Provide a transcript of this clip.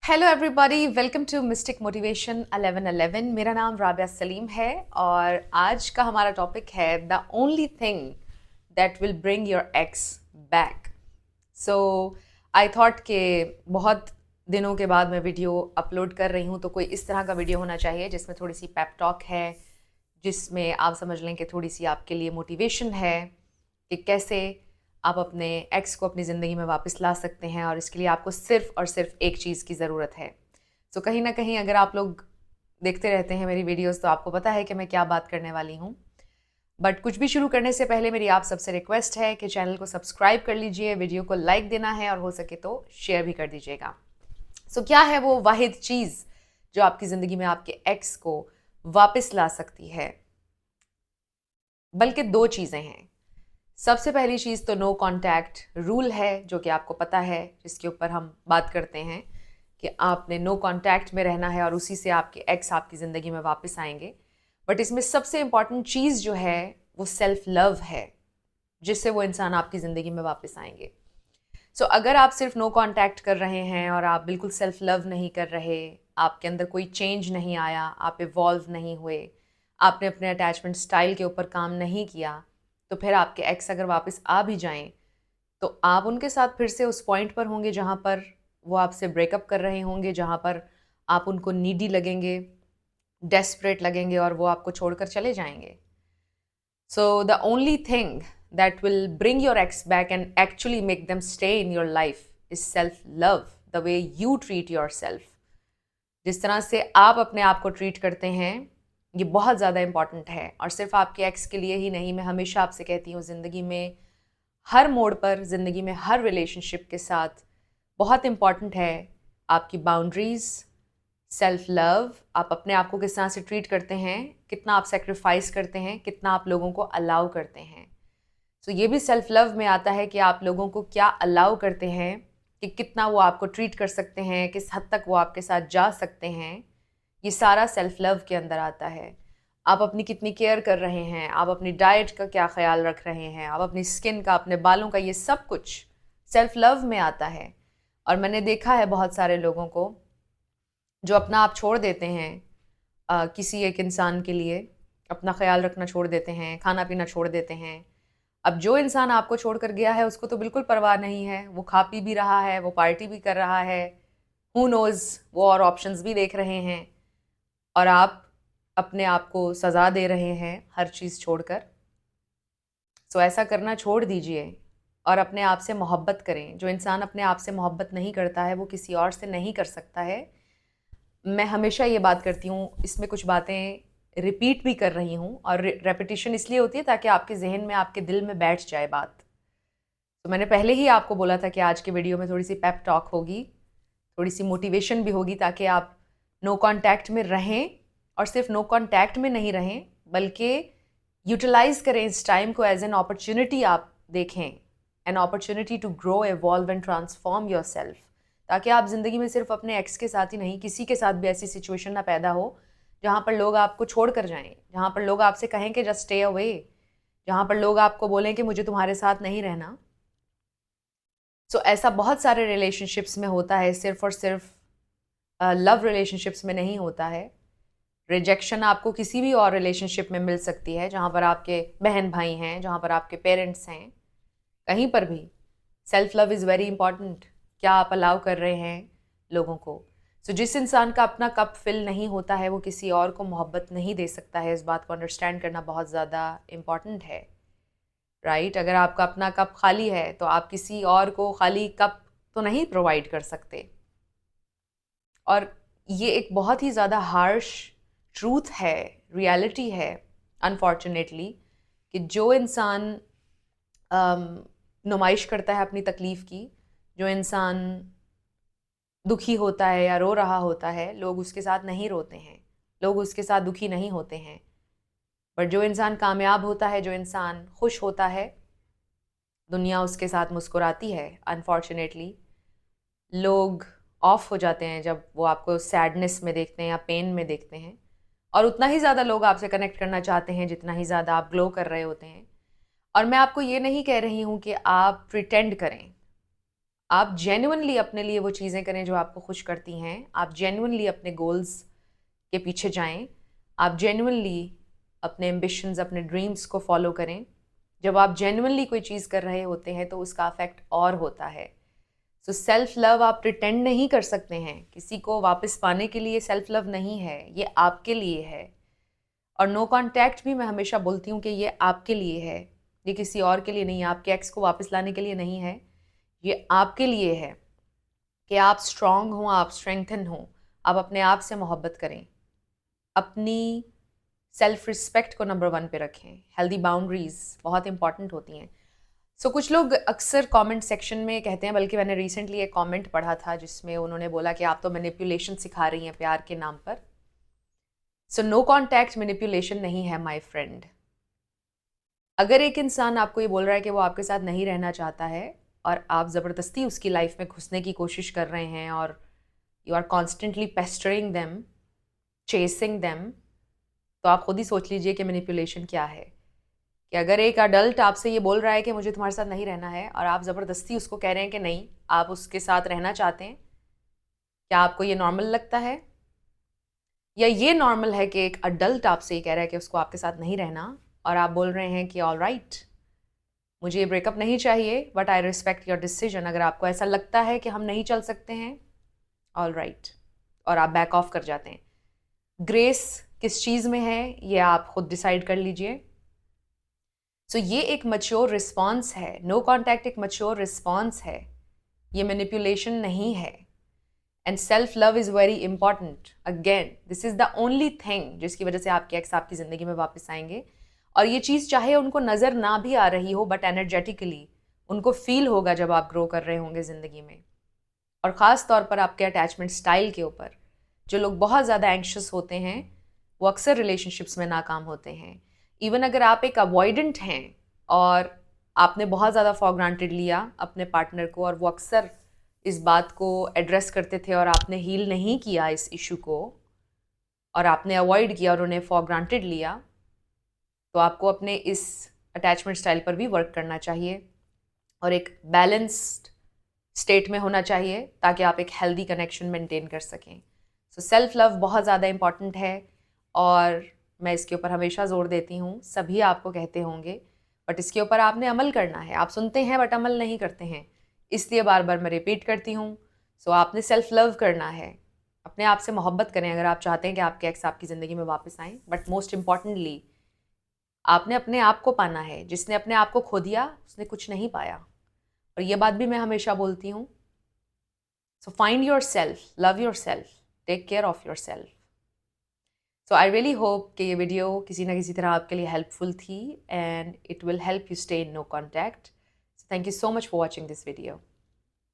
Hello everybody, welcome to mystic motivation 1111। मेरा नाम राबिया सलीम है और आज का हमारा टॉपिक है the only thing that will bring your x back. So I thought कि बहुत दिनों के बाद मैं वीडियो अपलोड कर रही हूँ, तो कोई इस तरह का वीडियो होना चाहिए जिसमें थोड़ी सी पेप टॉक है, जिसमें आप समझ लें कि थोड़ी सी आपके लिए मोटिवेशन है कि कैसे आप अपने एक्स को अपनी ज़िंदगी में वापस ला सकते हैं। और इसके लिए आपको सिर्फ़ और सिर्फ एक चीज़ की ज़रूरत है। सो कहीं ना कहीं अगर आप लोग देखते रहते हैं मेरी वीडियोस, तो आपको पता है कि मैं क्या बात करने वाली हूँ। बट कुछ भी शुरू करने से पहले मेरी आप सबसे रिक्वेस्ट है कि चैनल को सब्सक्राइब कर लीजिए, वीडियो को लाइक देना है और हो सके तो शेयर भी कर दीजिएगा। सो क्या है वो वाहिद चीज़ जो आपकी ज़िंदगी में आपके एक्स को वापस ला सकती है? बल्कि दो चीज़ें हैं। सबसे पहली चीज़ तो नो कांटेक्ट रूल है, जो कि आपको पता है, जिसके ऊपर हम बात करते हैं कि आपने नो कांटेक्ट में रहना है और उसी से आपके एक्स आपकी ज़िंदगी में वापस आएंगे। बट इसमें सबसे इम्पॉर्टेंट चीज़ जो है वो सेल्फ लव है, जिससे वो इंसान आपकी ज़िंदगी में वापस आएंगे। सो अगर आप सिर्फ नो कांटेक्ट कर रहे हैं और आप बिल्कुल सेल्फ लव नहीं कर रहे, आपके अंदर कोई चेंज नहीं आया, आप इवॉल्व नहीं हुए, आपने अपने अटैचमेंट स्टाइल के ऊपर काम नहीं किया, तो फिर आपके एक्स अगर वापस आ भी जाएं तो आप उनके साथ फिर से उस पॉइंट पर होंगे जहाँ पर वो आपसे ब्रेकअप कर रहे होंगे, जहाँ पर आप उनको नीडी लगेंगे, डेस्परेट लगेंगे और वो आपको छोड़कर चले जाएंगे। So, the only thing that will bring your ex back and actually make them stay in your life is self love, the way you treat yourself. जिस तरह से आप अपने आप को ट्रीट करते हैं, ये बहुत ज़्यादा इम्पॉर्टेंट है। और सिर्फ आपके एक्स के लिए ही नहीं, मैं हमेशा आपसे कहती हूँ, ज़िंदगी में हर मोड़ पर, ज़िंदगी में हर रिलेशनशिप के साथ बहुत इम्पॉर्टेंट है आपकी बाउंड्रीज़, सेल्फ लव। आप अपने आप को किस तरह से ट्रीट करते हैं, कितना आप सेक्रीफाइस करते हैं, कितना आप लोगों को अलाउ करते हैं। तो ये भी सेल्फ लव में आता है कि आप लोगों को क्या अलाउ करते हैं, कि कितना वो आपको ट्रीट कर सकते हैं, किस हद तक वो आपके साथ जा सकते हैं। ये सारा सेल्फ लव के अंदर आता है। आप अपनी कितनी केयर कर रहे हैं, आप अपनी डाइट का क्या ख्याल रख रहे हैं, आप अपनी स्किन का, अपने बालों का, ये सब कुछ सेल्फ लव में आता है। और मैंने देखा है बहुत सारे लोगों को जो अपना आप छोड़ देते हैं किसी एक इंसान के लिए, अपना ख्याल रखना छोड़ देते हैं, खाना पीना छोड़ देते हैं। अब जो इंसान आपको छोड़कर गया है उसको तो बिल्कुल परवाह नहीं है, वो खा पी भी रहा है, वो पार्टी भी कर रहा है, हु नोज़, वो और ऑप्शंस भी देख रहे हैं, और आप अपने आप को सज़ा दे रहे हैं हर चीज़ छोड़कर। सो ऐसा करना छोड़ दीजिए और अपने आप से मोहब्बत करें। जो इंसान अपने आप से मोहब्बत नहीं करता है वो किसी और से नहीं कर सकता है। मैं हमेशा ये बात करती हूँ, इसमें कुछ बातें रिपीट भी कर रही हूँ, और रेपिटिशन इसलिए होती है ताकि आपके जहन में, आपके दिल में बैठ जाए बात। तो मैंने पहले ही आपको बोला था कि आज के वीडियो में थोड़ी सी पेप टॉक होगी, थोड़ी सी मोटिवेशन भी होगी, ताकि आप नो कांटेक्ट में रहें, और सिर्फ नो कांटेक्ट में नहीं रहें बल्कि यूटिलाइज करें इस टाइम को एज एन अपॉर्चुनिटी। आप देखें an opportunity to grow, evolve and transform your self, ताकि आप ज़िंदगी में सिर्फ अपने एक्स के साथ ही नहीं, किसी के साथ भी ऐसी सिचुएशन ना पैदा हो जहाँ पर लोग आपको छोड़ कर जाएं, जहाँ पर लोग आपसे कहें कि जस्ट स्टे अवे, जहाँ पर लोग आपको बोलें कि मुझे तुम्हारे साथ नहीं रहना। सो ऐसा बहुत सारे रिलेशनशिप्स में होता है, सिर्फ और सिर्फ लव रिलेशनशिप्स में नहीं होता है। रिजेक्शन आपको किसी भी और रिलेशनशिप में मिल सकती है, जहाँ पर आपके बहन भाई हैं, जहाँ पर आपके पेरेंट्स हैं, कहीं पर भी। Self love is very important. क्या आप अलाउ कर रहे हैं लोगों को? सो जिस इंसान का अपना कप फिल नहीं होता है वो किसी और को मोहब्बत नहीं दे सकता है। इस बात को अंडरस्टैंड करना बहुत ज़्यादा इम्पॉर्टेंट है, राइट? अगर आपका अपना कप खाली है तो आप किसी और को खाली कप तो नहीं प्रोवाइड कर सकते। और ये एक बहुत ही ज़्यादा हार्श ट्रूथ है, रियलिटी है, अनफॉर्चुनेटली, कि जो इंसान नुमाइश करता है अपनी तकलीफ़ की, जो इंसान दुखी होता है या रो रहा होता है, लोग उसके साथ नहीं रोते हैं, लोग उसके साथ दुखी नहीं होते हैं। पर जो इंसान कामयाब होता है, जो इंसान खुश होता है, दुनिया उसके साथ मुस्कुराती है। अनफॉर्चुनेटली लोग ऑफ हो जाते हैं जब वो आपको सैडनेस में देखते हैं या पेन में देखते हैं, और उतना ही ज़्यादा लोग आपसे कनेक्ट करना चाहते हैं जितना ही ज़्यादा आप ग्लो कर रहे होते हैं। और मैं आपको ये नहीं कह रही हूँ कि आप प्रिटेंड करें, आप जेन्युइनली अपने लिए वो चीज़ें करें जो आपको खुश करती हैं, आप जेन्युइनली अपने गोल्स के पीछे जाएं, आप जेन्युइनली अपने एम्बिशंस, अपने ड्रीम्स को फॉलो करें। जब आप जेन्युइनली कोई चीज़ कर रहे होते हैं तो उसका अफेक्ट और होता है। सो सेल्फ लव आप प्रिटेंड नहीं कर सकते हैं, किसी को वापस पाने के लिए सेल्फ लव नहीं है, ये आपके लिए है। और नो कॉन्टैक्ट भी मैं हमेशा बोलती हूँ कि ये आपके लिए है, ये किसी और के लिए नहीं है, आपके एक्स को वापस लाने के लिए नहीं है, ये आपके लिए है कि आप स्ट्रांग हों, आप स्ट्रेंथन हों, आप अपने आप से मोहब्बत करें, अपनी सेल्फ रिस्पेक्ट को नंबर 1 पे रखें। हेल्दी बाउंड्रीज बहुत इंपॉर्टेंट होती हैं। सो कुछ लोग अक्सर कमेंट सेक्शन में कहते हैं, बल्कि मैंने रिसेंटली एक कमेंट पढ़ा था जिसमें उन्होंने बोला कि आप तो मैनिपुलेशन सिखा रही हैं प्यार के नाम पर। सो नो कॉन्टैक्ट मैनिपुलेशन नहीं है माय फ्रेंड। अगर एक इंसान आपको ये बोल रहा है कि वो आपके साथ नहीं रहना चाहता है और आप ज़बरदस्ती उसकी लाइफ में घुसने की कोशिश कर रहे हैं और you are constantly pestering them, chasing them, तो आप खुद ही सोच लीजिए कि मैनिपुलेशन क्या है। कि अगर एक अडल्ट आपसे ये बोल रहा है कि मुझे तुम्हारे साथ नहीं रहना है और आप ज़बरदस्ती उसको कह रहे हैं कि नहीं, आप उसके साथ रहना चाहते हैं, क्या आपको ये नॉर्मल लगता है? या ये नॉर्मल है कि एक अडल्ट आपसे ये कह रहा है कि उसको आपके साथ नहीं रहना और आप बोल रहे हैं कि ऑल राइट, मुझे ये ब्रेकअप नहीं चाहिए, but I respect your decision. अगर आपको ऐसा लगता है कि हम नहीं चल सकते हैं, ऑल राइट, और आप बैक ऑफ कर जाते हैं। ग्रेस किस चीज़ में है ये आप खुद डिसाइड कर लीजिए। सो ये एक मैच्योर रिस्पॉन्स है। नो कॉन्टैक्ट एक मैच्योर रिस्पॉन्स है, ये मैनिपुलेशन नहीं है। And self love is very important. Again this is the only thing जिसकी वजह से आपके एक्स आपकी ज़िंदगी में वापस आएंगे। और ये चीज़ चाहे उनको नज़र ना भी आ रही हो, बट एनर्जेटिकली उनको फील होगा जब आप ग्रो कर रहे होंगे ज़िंदगी में। और ख़ास तौर पर आपके अटैचमेंट स्टाइल के ऊपर जो लोग बहुत ज़्यादा एंक्शस होते हैं वो अक्सर रिलेशनशिप्स में नाकाम होते हैं। इवन अगर आप एक अवॉइडेंट हैं और आपने बहुत ज़्यादा फॉर ग्रांटेड लिया अपने पार्टनर को और वो अक्सर इस बात को एड्रेस करते थे और आपने हील नहीं किया इस इशू को और आपने अवॉइड किया और उन्हें फॉर ग्रांटेड लिया, तो आपको अपने इस अटैचमेंट स्टाइल पर भी वर्क करना चाहिए और एक बैलेंस्ड स्टेट में होना चाहिए ताकि आप एक हेल्दी कनेक्शन मेंटेन कर सकें। सो सेल्फ लव बहुत ज़्यादा इम्पॉर्टेंट है और मैं इसके ऊपर हमेशा ज़ोर देती हूँ। सभी आपको कहते होंगे, बट इसके ऊपर आपने अमल करना है। आप सुनते हैं बट अमल नहीं करते हैं, इसलिए बार बार मैं रिपीट करती हूँ। सो आपने सेल्फ लव करना है, अपने आप से मोहब्बत करें अगर आप चाहते हैं कि आपके एक्स आपकी ज़िंदगी में वापस आएँ। बट मोस्ट इम्पॉर्टेंटली आपने अपने आप को पाना है। जिसने अपने आप को खो दिया उसने कुछ नहीं पाया, और ये बात भी मैं हमेशा बोलती हूँ। So find your self, love your self, take care of your self. So I really hope कि ये वीडियो किसी ना किसी तरह आपके लिए हेल्पफुल थी and it will help you stay in no contact. So thank you so much for watching this video.